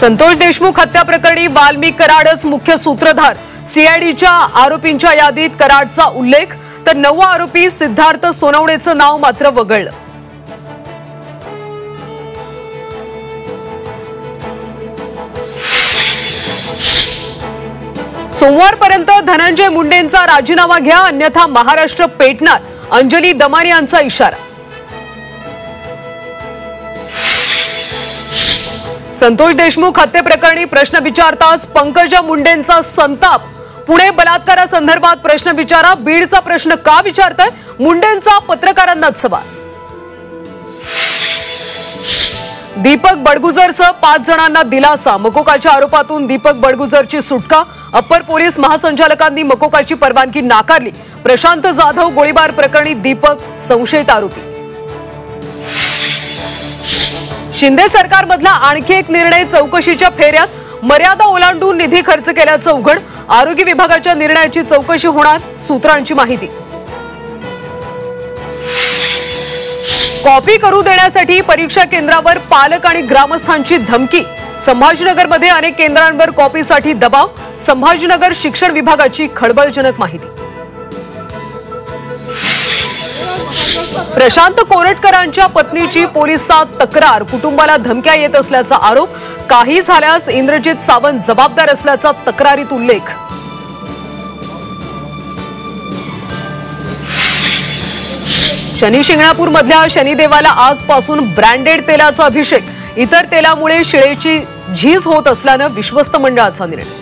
संतोष देशमुख हत्या प्रकरणी वाल्मिक कराडच मुख्य सूत्रधार। सीआयडीच्या आरोपींच्या यादीत कराडचा उल्लेख, तर नवा आरोपी सिद्धार्थ सोनवणेचं नाव मात्र वगळलं। सोमवारपर्यंत धनंजय मुंडेंचा राजीनामा घ्या, अन्यथा महाराष्ट्र पेटणार, अंजली दमानी यांचा इशारा। संतोष देशमुख हत्येप्रकरणी प्रश्न विचारताच पंकजा मुंडेंचा संताप। पुणे बलात्कारासंदर्भात प्रश्न विचारा, बीडचा प्रश्न का विचारताय, मुंडेंचा पत्रकारांनाच सवाल। दीपक बडगुजरसह 5 जणांना दिलासा, मकोकाच्या आरोपातून दीपक बडगुजरची सुटका। अप्पर पोलीस महासंचालकांनी मकोकाची परवानगी नाकारली। प्रशांत जाधव गोळीबार प्रकरणी दीपक संशयित आरोपी। शिंदे सरकारमधला आणखी एक निर्णय चौकशीच्या फेऱ्यात, मर्यादा ओलांडून निधी खर्च केल्याचं उघड। आरोग्य विभागाच्या निर्णयाची चौकशी होणार, सूत्रांची माहिती। कॉपी करू देण्यासाठी परीक्षा केंद्रावर पालक आणि ग्रामस्थांची धमकी। संभाजीनगरमध्ये अनेक केंद्रांवर कॉपीसाठी दबाव। संभाजीनगर शिक्षण विभागाची खळबळजनक माहिती। प्रशांत कोरटकरांच्या पत्नीची पोलिसात तक्रार, कुटुंबाला धमक्या येत असल्याचा आरोप। काही झाल्यास इंद्रजित सावंत जबाबदार असल्याचा तक्रारीत उल्लेख। शनी शिंगणापूरमधल्या शनिदेवाला आजपासून ब्रँडेड तेलाचा अभिषेक। इतर तेलामुळे शिळेची झीज होत असल्यानं विश्वस्त मंडळाचा निर्णय।